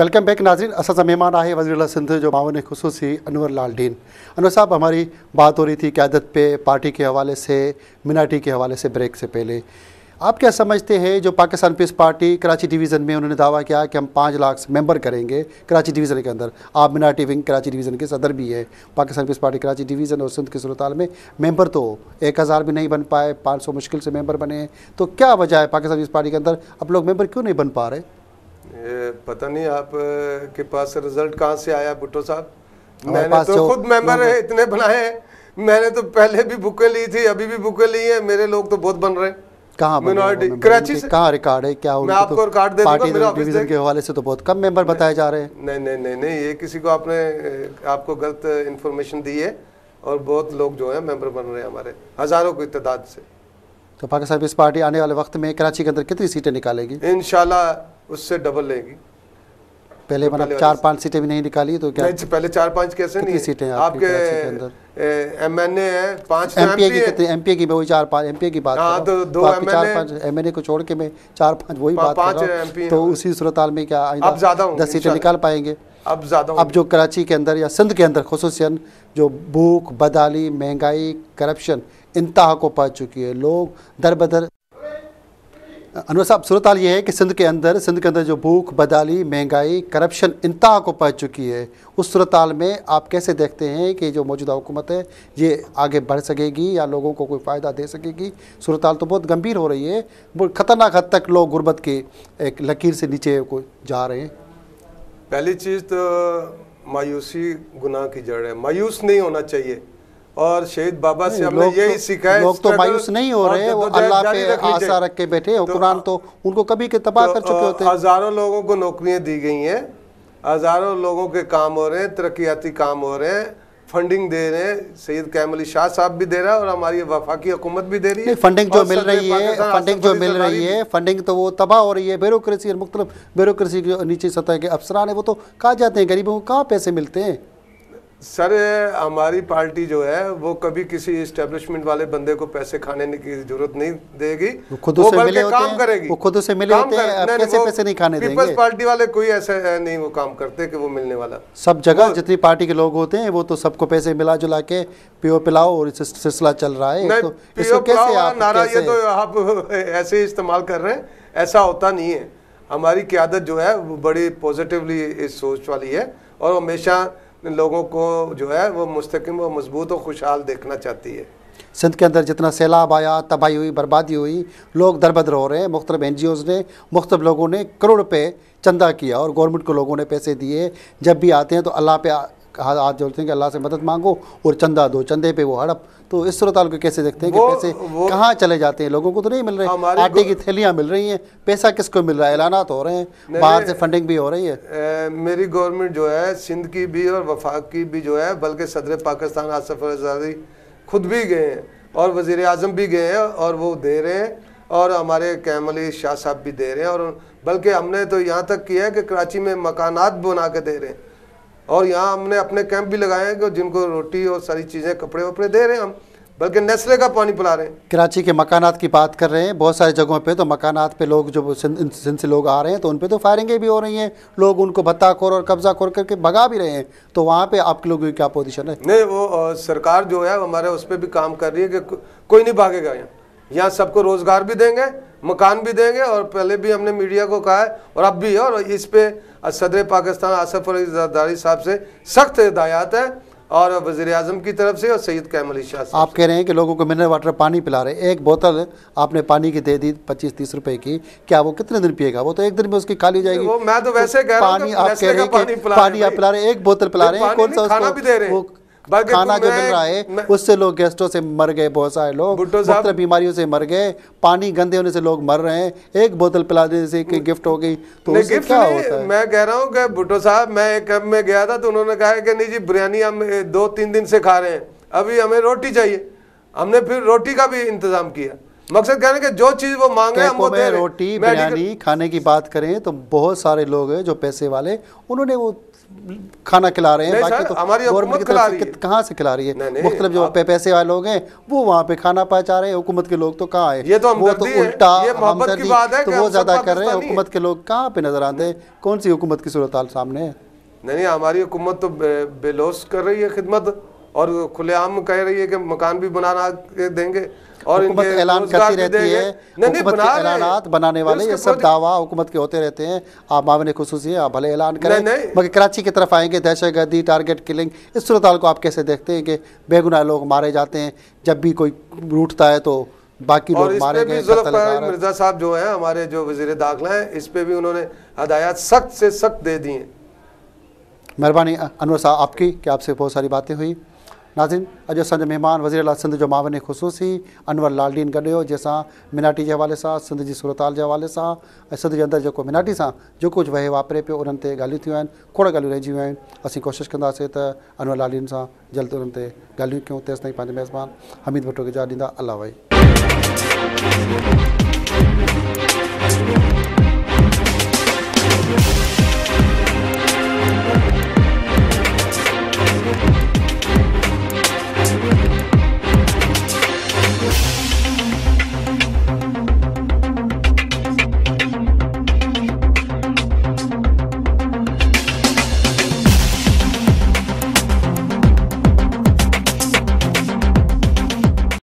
Welcome back नाज़रीन। असा मेहमान आए वज़ीर सिंध जो मावन खुसूसी अनवर लालडीन। अनवर साहब, हमारी बात हो रही थी क़यादत पे, पार्टी के हवाले से, मिनाटी के हवाले से ब्रेक से पहले। आप क्या समझते हैं जो Pakistan peace party Karachi division में उन्होंने दावा किया कि हम 5 लाख मेंबर करेंगे कराची डिवीज़न के अंदर। आप मिनाटी विंग कराची डिवीज़न के सदर भी है। Pakistan peace party Karachi division और सिंध की सूरत हाल में मेंबर तो 1000 भी नहीं बन पाए, 500 मुश्किल से मेंबर बने हैं। तो क्या वजह है पाकिस्तान पीस पार्टी के अंदर अब लोग मेंबर क्यों नहीं बन पा रहे? पता नहीं आप के पास रिजल्ट कहाँ से आया भुट्टो साहब। मैंने तो खुद मेंबर इतने बनाए हैं। मैंने तो पहले भी बुकें ली थी, अभी भी बुकें ली है। मेरे लोग तो बहुत बन रहे हैं। कहाँ कराची से? कहाँ रिकॉर्ड है? क्या मैं आपको रिकॉर्ड दे दूंगा। मेरा डिवीजन के हवाले से तो बहुत कम मेंबर बताए जा रहे हैं। नहीं नहीं नहीं नहीं, ये किसी को आपको गलत इन्फॉर्मेशन दी है और बहुत लोग जो है मेंबर बन रहे हैं हमारे, हजारों की तादाद से। तो पाकिस्तान पीस पार्टी आने वाले वक्त में कराची के अंदर कितनी सीटें निकालेगी? इंशाल्लाह उससे डबल लेगी। पहले मतलब 4-5 सीटें भी नहीं निकाली तो क्या? नहीं, पहले 4-5 कैसे नहीं? सीटें आपके एमएनए है 5 एमपी की कितनी? एमपी की वही 4-5 एमपी की बात। हाँ, तो 2 4-5 एमएनए को छोड़ के मैं 4-5 वही बात कर रहा हूं। तो उसी सूरत हाल में क्या अब ज्यादा 10 सीटें निकाल पाएंगे? अब ज्यादा। अब जो कराची के अंदर या सिंध के अंदर खुसूसियन जो भूख, बदहाली, महंगाई, करप्शन इंतहा को पहुँच चुकी है, लोग दर बदर। अनवर साहब, सूरत हाल ये है कि सिंध के अंदर जो भूख, बदहाली, महंगाई, करप्शन इंतहा को पहुँच चुकी है, उस सूरत हाल में आप कैसे देखते हैं कि जो मौजूदा हुकूमत है ये आगे बढ़ सकेगी या लोगों को कोई फ़ायदा दे सकेगी? सूरत हाल तो बहुत गंभीर हो रही है, बहुत ख़तरनाक हद तक लोग गुर्बत की एक लकीर से नीचे को जा रहे हैं। पहली चीज़ तो मायूसी गुनाह की जड़ है। मायूस नहीं होना चाहिए और शहीद बाबा से हमने यही सीखा है। लोग तो मायूस नहीं हो रहे, वो अल्लाह पे आशा रख के बैठे हैं। कुरान तो उनको कभी के तबाह कर चुके होते हैं। हज़ारों लोगों को नौकरियां दी गई हैं, हज़ारों लोगों के काम हो रहे हैं, तरक्याती काम हो रहे हैं, फंडिंग दे रहे हैं। सैयद कैम अली शाह साहब भी दे रहा है और हमारी वफाकी हुकूमत भी दे रही है। फंडिंग जो मिल रही है, फंडिंग तो वो तबाह हो रही है। ब्यूरोक्रेसी और मुख्तलिफ ब्यूरोक्रेसी जो नीचे सतह के अफसरान है वो तो कहाँ जाते हैं? गरीबों को कहाँ पैसे मिलते हैं? सर, हमारी पार्टी जो है वो कभी किसी इस्टेब्लिशमेंट वाले बंदे को पैसे खाने की जरूरत नहीं देगी। वो खुद से मिले होते हैं, करेगी। वो खुद से मिले होते हैं, कैसे पैसे नहीं खाने देंगे? पीपल्स पार्टी वाले कोई ऐसा नहीं वो काम करते कि वो मिलने वाला। सब जगह जितनी पार्टी के लोग होते हैं वो तो सबको पैसे मिला जुला के पियो पिलाओ और सिलसिला चल रहा है। तो पियो पिलाओ नारा ये तो आप ऐसे इस्तेमाल कर रहे हैं, ऐसा होता नहीं है। हमारी क़यादत जो है वो बड़ी पॉजिटिवली इस सोच वाली है और हमेशा लोगों को जो है वो मुस्तकिम और मजबूत और खुशहाल देखना चाहती है। सिंध के अंदर जितना सैलाब आया, तबाही हुई, बर्बादी हुई, लोग दरबदर हो रहे हैं। मुख्तलिफ NGOs ने, मुख्तलिफ लोगों ने करोड़ रुपये चंदा किया और गवर्नमेंट को लोगों ने पैसे दिए। जब भी आते हैं तो अल्लाह पे हाथ जोड़ते हैं कि अल्लाह से मदद मांगो और चंदा दो, चंदे पे वो हड़प। तो इस सूरत हाल को कैसे देखते हैं कि पैसे कहाँ चले जाते हैं? लोगों को तो नहीं मिल रहे। आटे की थैलियाँ मिल रही हैं, पैसा किसको मिल रहा है? ऐलानात हो रहे हैं, बाहर से फंडिंग भी हो रही है। मेरी गवर्नमेंट जो है सिंध की भी और वफाक की भी जो है, बल्कि सदर पाकिस्तान आसिफ अली खुद भी गए हैं और वज़ीर आज़म भी गए हैं और वो दे रहे हैं और हमारे कैम अली शाह साहब भी दे रहे हैं। और बल्कि हमने तो यहाँ तक किया है कि कराची में मकानात बना के दे रहे हैं और यहाँ हमने अपने कैंप भी लगाए हैं कि जिनको रोटी और सारी चीज़ें, कपड़े वपड़े दे रहे हैं हम, बल्कि नेस्ले का पानी पिला रहे हैं। कराची के मकानात की बात कर रहे हैं। बहुत सारी जगहों पे तो मकानात पे लोग जो सिंध से लोग आ रहे हैं तो उन पे तो फायरिंगें भी हो रही हैं। लोग उनको भत्ताखोर और कब्जाखोर करके भगा भी रहे हैं। तो वहाँ पे आप लोगों की क्या पोजीशन है? नहीं, वो सरकार जो है हमारे उस पर भी काम कर रही है कि कोई नहीं भागेगा। यहाँ सबको रोज़गार भी देंगे, मकान भी देंगे और पहले भी हमने मीडिया को कहा है और अब भी है। और इस पे सदर पाकिस्तान आसिफ अली ज़रदारी साहब से सख्त हिदायत है और वज़ीर आज़म की तरफ से और सैयद कैम अली शाह साहब। आप कह रहे हैं कि लोगों को मिनरल वाटर पानी पिला रहे हैं। एक बोतल आपने पानी की दे दी 25-30 रुपए की, क्या वो कितने दिन पिएगा? वो तो एक दिन में उसकी खाली हो जाएगी। वो मैं तो वैसे कह रहा हूं पानी आप कह रहे हैं कि पानी आप पिला रहे हैं, एक बोतल पिला रहे हैं, कौन सा खाना भी दे रहे हैं। खाना जो मिल रहा है उससे लोग गेस्टों से मर गए, बहुत सारे लोग मुख्तलिफ बीमारियों से मर गए, पानी गंदे होने से लोग मर रहे हैं। एक बोतल पिला देने से गिफ्ट हो गई तो उससे क्या होता है? मैं कह रहा हूँ कि भुट्टो साहब, मैं एक कैंप में गया था तो उन्होंने कहा कि नहीं जी बिरयानी हम 2-3 दिन से खा रहे हैं, अभी हमें रोटी चाहिए। हमने फिर रोटी का भी इंतजाम किया। मकसद कहने के जो चीज़ वो मांगे हम वो दे रहे हैं। रोटी बिरयानी खाने की बात करें तो बहुत सारे लोग हैं जो पैसे वाले, उन्होंने वो खाना खिला रहे हैं। बाकी तो हमारी हुकूमत खिला रही है। कहाँ से खिला रही है? नहीं, मुख्तलिफ जो पैसे वाले लोग हैं वो वहाँ पे खाना पहुँचा रहे हैं, हुकूमत के लोग तो कहाँ है? ये तो वो तो उल्टा हमदर्दी तो वो ज़्यादा कर रहे हैं, हुकूमत के लोग कहाँ पे नजर आते हैं? कौन सी हुकूमत की सूरत हाल सामने है? नहीं, हमारी हुकूमत तो बेलौस कर रही है खिदमत, और खुलेआम कह रही है कि मकान भी बनाना देंगे, और हुकूमत ऐलान करती रहती है, हुकूमत के ऐलानात बनाने वाले ये सब दावा हुकूमत के होते रहते हैं। आप मामले खुसूसी आप भले ऐलान करें, मगर कराची की तरफ आएंगे, दहशतगर्दी, टारगेट किलिंग, इस सूरत हाल को आप कैसे देखते हैं कि बेगुनाह लोग मारे जाते हैं? जब भी कोई रूठता है तो बाकी लोग मारे गए। मिर्जा साहब जो है हमारे जो वज़ीर दाखिला हैं, इस पे भी उन्होंने हदायत सख्त से सख्त दे दी हैं। मेहरबानी अनवर साहब आपकी कि आपसे बहुत सारी बातें हुई। नाज़रीन, अॼु असांजा महिमान वज़ीर आला सिंध जो मावन ख़ुसूसी अनवर लालडीन गॾियो, जंहिंसां मिनाटी जे हवाले सां, सिंध जी सूरत हाल जे हवाले सां ऐं सिंध जे अंदरि जेको मिनाटी सां जो कुझु वहे वापरे पियो उन्हनि ते ॻाल्हियूं थियूं आहिनि, खोड़ ॻाल्हियूं रहिजी वियूं आहिनि। असीं कोशिशि कंदासीं त अनवर लालडीन सां जल्द उन्हनि ते ॻाल्हियूं कयूं। तेसिताईं पंहिंजे मेज़बान हमीद भुट्टो खे इजाज़त ॾींदा। अल्लाह भाई।